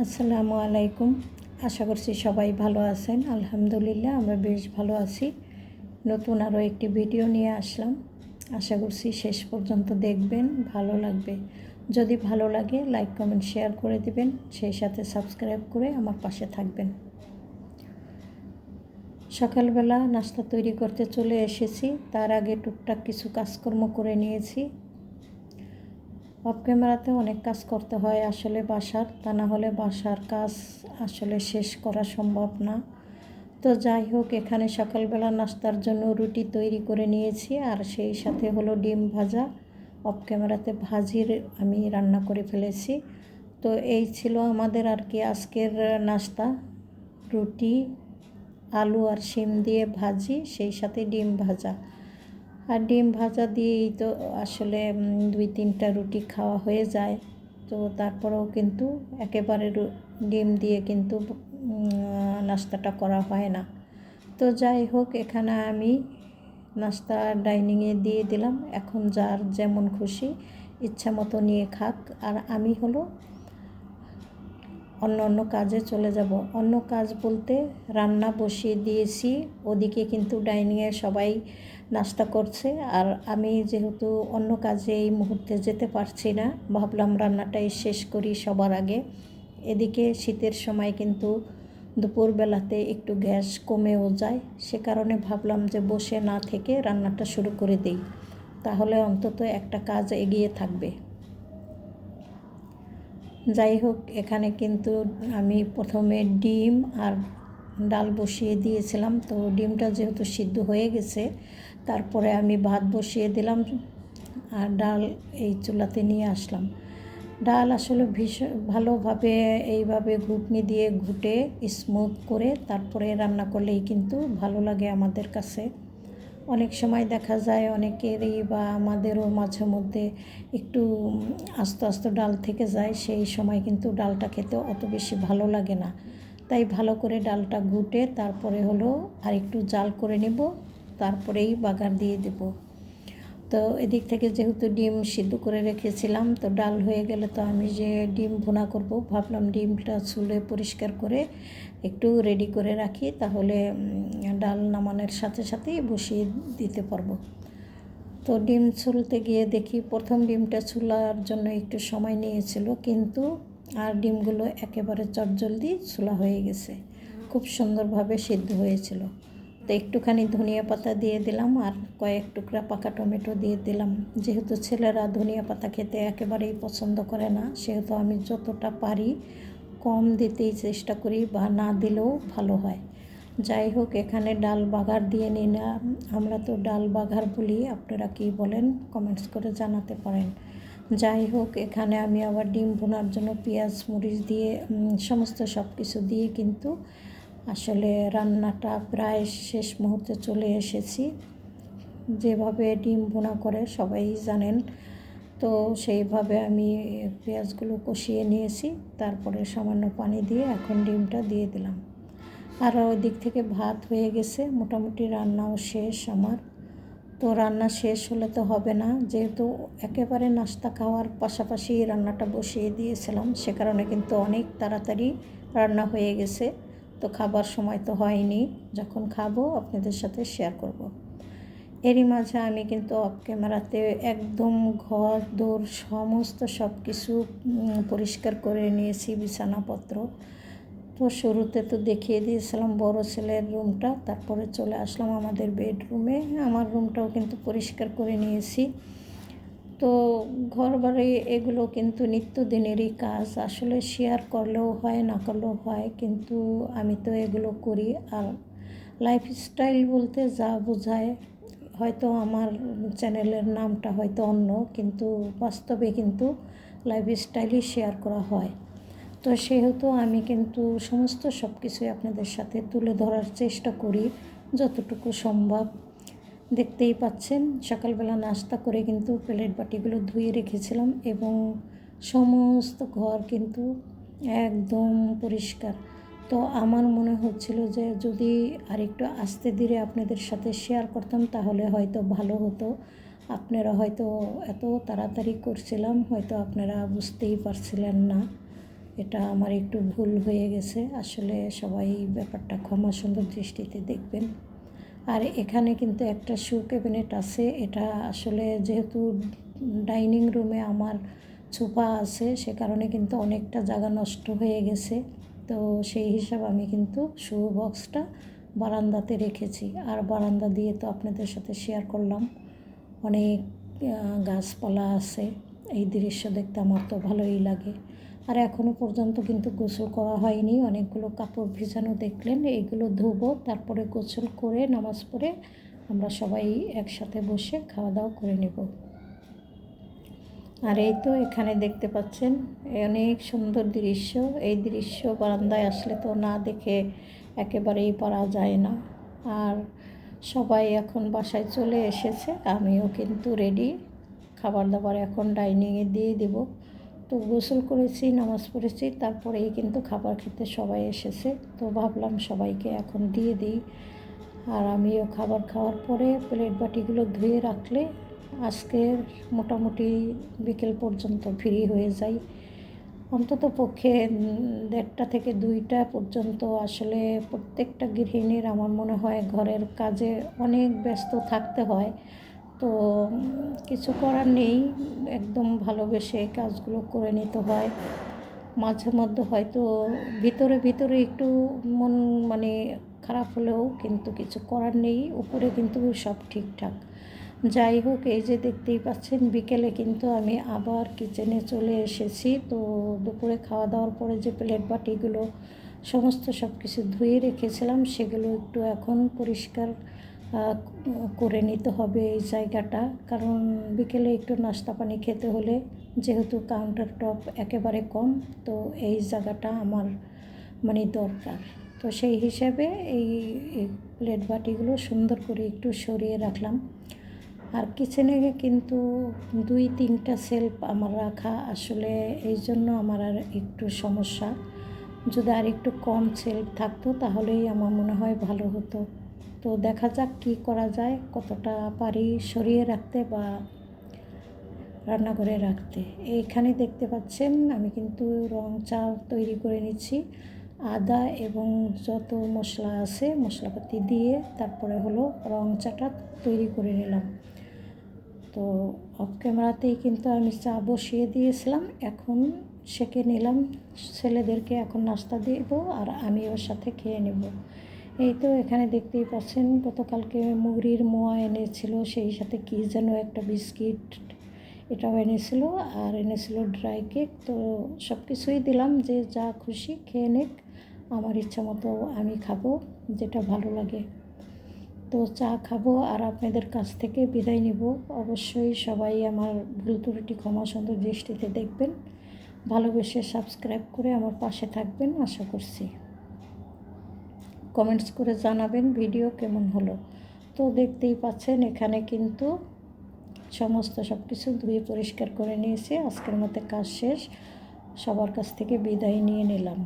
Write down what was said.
আসসালামু আলাইকুম। আশা করছি সবাই ভালো আছেন। আলহামদুলিল্লাহ আমরা বেশ ভালো আছি। নতুন আরও একটি ভিডিও নিয়ে আসলাম। আশা করছি শেষ পর্যন্ত দেখবেন, ভালো লাগবে। যদি ভালো লাগে লাইক কমেন্ট শেয়ার করে দিবেন, সেই সাথে সাবস্ক্রাইব করে আমার পাশে থাকবেন। সকালবেলা নাস্তা তৈরি করতে চলে এসেছি। তার আগে টুকটাক কিছু কাজকর্ম করে নিয়েছি। অফ ক্যামেরাতে অনেক কাজ করতে হয় আসলে বাসার, তা না হলে বাসার কাজ আসলে শেষ করা সম্ভব না। তো যাই হোক, এখানে সকালবেলা নাস্তার জন্য রুটি তৈরি করে নিয়েছি, আর সেই সাথে হলো ডিম ভাজা। অফ ক্যামেরাতে ভাজির আমি রান্না করে ফেলেছি। তো এই ছিল আমাদের আর কি আজকের নাস্তা, রুটি, আলু আর শিম দিয়ে ভাজি, সেই সাথে ডিম ভাজা। আর ডিম ভাজা দিয়েই তো আসলে 2-3টা রুটি খাওয়া হয়ে যায়। তো তারপরেও কিন্তু একেবারে ডিম দিয়ে কিন্তু নাস্তাটা করা হয় না। তো যাই হোক, এখানে আমি নাস্তা ডাইনিংয়ে দিয়ে দিলাম। এখন যার যেমন খুশি ইচ্ছা মতো নিয়ে খাক। আর আমি হলো অন্য কাজে চলে যাব। অন্য কাজ বলতে রান্না বসিয়ে দিয়েছি, ওদিকে কিন্তু ডাইনিংয়ে সবাই নাস্তা করছে। আর আমি যেহেতু অন্য কাজে এই মুহূর্তে যেতে পারছি না, ভাবলাম রান্নাটাই শেষ করি সবার আগে। এদিকে শীতের সময় কিন্তু দুপুরবেলাতে একটু গ্যাস কমেও যায়, সে কারণে ভাবলাম যে বসে না থেকে রান্নাটা শুরু করে দিই, তাহলে অন্তত একটা কাজ এগিয়ে থাকবে। যাই হোক, এখানে কিন্তু আমি প্রথমে ডিম আর ডাল বসিয়ে দিয়েছিলাম। তো ডিমটা যেহেতু সিদ্ধ হয়ে গেছে, তারপরে আমি ভাত বসিয়ে দিলাম আর ডাল এই চুলাতে নিয়ে আসলাম। ডাল আসলে ভীষণ ভালোভাবে এইভাবে ঘুটনি দিয়ে ঘুটে স্মুথ করে তারপরে রান্না করলেই কিন্তু ভালো লাগে আমাদের কাছে। অনেক সময় দেখা যায় অনেকেরই বা আমাদেরও মাঝে মধ্যে একটু আস্তে আস্তে ডাল থেকে যায়, সেই সময় কিন্তু ডালটা খেতে অত বেশি ভালো লাগে না। তাই ভালো করে ডালটা ঘুটে তারপরে হলো আর একটু জাল করে নেব, তারপরেই বাগার দিয়ে দেব। তো এদিক থেকে যেহেতু ডিম সিদ্ধ করে রেখেছিলাম, তো ডাল হয়ে গেলে তো আমি যে ডিম ভুনা করব, ভাবলাম ডিমটা ছুলে পরিষ্কার করে একটু রেডি করে রাখি, তাহলে ডাল নামানোর সাথে সাথেই বসিয়ে দিতে পারবো। তো ডিম ছুলতে গিয়ে দেখি প্রথম ডিমটা ছুলার জন্য একটু সময় নিয়েছিল, কিন্তু আর ডিমগুলো একেবারে চটজলদি ছোলা হয়ে গেছে, খুব সুন্দরভাবে সিদ্ধ হয়েছিল। তো একটুখানি ধনিয়া পাতা দিয়ে দিলাম আর কয়েক টুকরা পাকা টমেটো দিয়ে দিলাম। যেহেতু ছেলেরা ধনিয়া পাতা খেতে একেবারেই পছন্দ করে না, সেহেতু আমি যতটা পারি কম দিতেই চেষ্টা করি, বা না দিলেও ভালো হয়। যাই হোক, এখানে ডাল বাগার দিয়ে নিলাম। আমরা তো ডাল বাগার বলি, আপনারা কী বলেন কমেন্টস করে জানাতে পারেন। যাই হোক, এখানে আমি আবার ডিম ভুনার জন্য পেঁয়াজ মরিচ দিয়ে সমস্ত সব কিছু দিয়ে কিন্তু আসলে রান্নাটা প্রায় শেষ মুহূর্তে চলে এসেছি। যেভাবে ডিম ভুনা করে সবাই জানেন, তো সেইভাবে আমি পেঁয়াজগুলো কষিয়ে নিয়েছি, তারপরে সামান্য পানি দিয়ে এখন ডিমটা দিয়ে দিলাম। আর ওই দিক থেকে ভাত হয়ে গেছে, মোটামুটি রান্নাও শেষ আমার। তো রান্না শেষ হলে তো হবে না, যেহেতু একেবারে নাস্তা খাওয়ার পাশাপাশি রান্নাটা বসিয়ে দিয়েছিলাম, সে কারণে কিন্তু অনেক তাড়াতাড়ি রান্না হয়ে গেছে। তো খাবার সময় তো হয়নি, যখন খাবো আপনাদের সাথে শেয়ার করব। এরই মাঝে আমি কিন্তু অফ ক্যামেরাতে একদম ঘর দোর সমস্ত সব কিছু পরিষ্কার করে নিয়েছি, বিছানাপত্র। তো শুরুতে তো দেখিয়ে দিয়েছিলাম বড় ছেলের রুমটা, তারপরে চলে আসলাম আমাদের বেডরুমে। আমার রুমটাও কিন্তু পরিষ্কার করে নিয়েছি। তো ঘর বাড়ি এগুলো কিন্তু নিত্যদিনেরই কাজ, আসলে শেয়ার করলেও হয় না করলেও হয়, কিন্তু আমি তো এগুলো করি। আর লাইফস্টাইল বলতে যা বোঝায়, হয়তো আমার চ্যানেলের নামটা হয়তো অন্য, কিন্তু বাস্তবে কিন্তু লাইফস্টাইলই শেয়ার করা হয়। তো সেহেতু আমি কিন্তু সমস্ত সব কিছুই আপনাদের সাথে তুলে ধরার চেষ্টা করি যতটুকু সম্ভব। দেখতেই পাচ্ছেন সকালবেলা নাস্তা করে কিন্তু প্লেট বাটিগুলো ধুয়ে রেখেছিলাম, এবং সমস্ত ঘর কিন্তু একদম পরিষ্কার। তো আমার মনে হচ্ছিল যে যদি আরেকটু আস্তে ধীরে আপনাদের সাথে শেয়ার করতাম তাহলে হয়তো ভালো হতো। আপনারা হয়তো এত তাড়াতাড়ি করছিলাম, হয়তো আপনারা বুঝতেই পারছিলেন না। এটা আমার একটু ভুল হয়ে গেছে। আসলে সবাই ব্যাপারটা ক্ষমা সুন্দর দৃষ্টিতে দেখবেন। আর এখানে কিন্তু একটা শু ক্যাবিনেট আছে। এটা আসলে যেহেতু ডাইনিং রুমে আমার সোফা আছে, সে কারণে কিন্তু অনেকটা জায়গা নষ্ট হয়ে গেছে। তো সেই হিসাব আমি কিন্তু শু বক্সটা বারান্দাতে রেখেছি। আর বারান্দা দিয়ে তো আপনাদের সাথে শেয়ার করলাম, অনেক গাছপালা আছে। এই দৃশ্য দেখতে আমার তো ভালোই লাগে। আর এখনও পর্যন্ত কিন্তু গোসল করা হয়নি। অনেকগুলো কাপড় ভিজানো দেখলেন, এইগুলো ধুবো, তারপরে গোসল করে নামাজ পড়ে আমরা সবাই একসাথে বসে খাওয়া দাওয়া করে নেব। আর এই তো এখানে দেখতে পাচ্ছেন অনেক সুন্দর দৃশ্য। এই দৃশ্য বারান্দায় আসলে তো না দেখে একেবারেই পারা যায় না। আর সবাই এখন বাসায় চলে এসেছে, আমিও কিন্তু রেডি। খাবার দাবার এখন ডাইনিংয়ে দিয়ে দেব। তো গোসল করেছি, নামাজ পড়েছি, তারপরেই কিন্তু খাবার খেতে সবাই এসেছে। তো ভাবলাম সবাইকে এখন দিয়ে দিই। আর আমিও খাবার খাওয়ার পরে প্লেট বাটিগুলো ধুয়ে রাখলে আজকে মোটামুটি বিকেল পর্যন্ত ফ্রি হয়ে যাই। অন্তত পক্ষে 1:30 থেকে 2টা পর্যন্ত আসলে প্রত্যেকটা গৃহিণীর আমার মনে হয় ঘরের কাজে অনেক ব্যস্ত থাকতে হয়। তো কিছু করার নেই, একদম ভালোবেসে কাজগুলো করে নিতে হয়। মাঝে মধ্যে হয়তো ভিতরে ভিতরে একটু মন মানে খারাপ হলেও কিন্তু কিছু করার নেই, উপরে কিন্তু সব ঠিকঠাক। যাই হোক, এই যে দেখতেই পাচ্ছেন বিকেলে কিন্তু আমি আবার কিচেনে চলে এসেছি। তো দুপুরে খাওয়া দাওয়ার পরে যে প্লেট বাটিগুলো সমস্ত সব কিছু ধুয়ে রেখেছিলাম, সেগুলো একটু এখন পরিষ্কার করে নিতে হবে এই জায়গাটা। কারণ বিকেলে একটু নাস্তা পানি খেতে হলে যেহেতু কাউন্টার টপ একেবারে কম, তো এই জায়গাটা আমার দরকার। তো সেই হিসাবে এই প্লেট বাটিগুলো সুন্দর করে একটু সরিয়ে রাখলাম। আর কিচেনে কিন্তু 2-3টা সেলফ আমার রাখা, আসলে এই জন্য আমার আর একটু সমস্যা। যদি আর একটু কম সেলফ থাকতো তাহলেই আমার মনে হয় ভালো হতো। তো দেখা যাক কী করা যায়, কতটা পারি সরিয়ে রাখতে বা রান্নাঘরে রাখতে। এইখানে দেখতে পাচ্ছেন আমি কিন্তু রং চা তৈরি করে নিচ্ছি। আদা এবং যত মশলা আছে মশলাপাতি দিয়ে তারপরে হলো রং চাটা তৈরি করে নিলাম। তো অফ ক্যামেরাতেই কিন্তু আমি চা বসিয়ে দিয়েছিলাম, এখন সেঁকে নিলাম। ছেলেদেরকে এখন নাস্তা দেব আর আমি ওর সাথে খেয়ে নেব। এই তো এখানে দেখতেই পাচ্ছেন গতকালকে মুড়ির মোয়া এনেছিল, সেই সাথে কী যেন একটা বিস্কিট এটাও এনেছিল, আর এনেছিল ড্রাই কেক। তো সব কিছুই দিলাম, যে যা খুশি খেয়ে নেক, আমার ইচ্ছা মতো আমি খাবো যেটা ভালো লাগে। তো চা খাবো আর আপনাদের কাছ থেকে বিদায় নেব। অবশ্যই সবাই আমার ভুল ত্রুটি ক্ষমা সুন্দর দৃষ্টিতে দেখবেন, ভালোবেসে সাবস্ক্রাইব করে আমার পাশে থাকবেন আশা করছি। কমেন্টস করে জানাবেন ভিডিও কেমন হলো। তো দেখতেই পাচ্ছেন এখানে কিন্তু সমস্ত সব কিছু ধুয়ে পরিষ্কার করে নিয়েছি। আজকের মতো কাজ শেষ, সবার কাছ থেকে বিদায় নিয়ে নিলাম।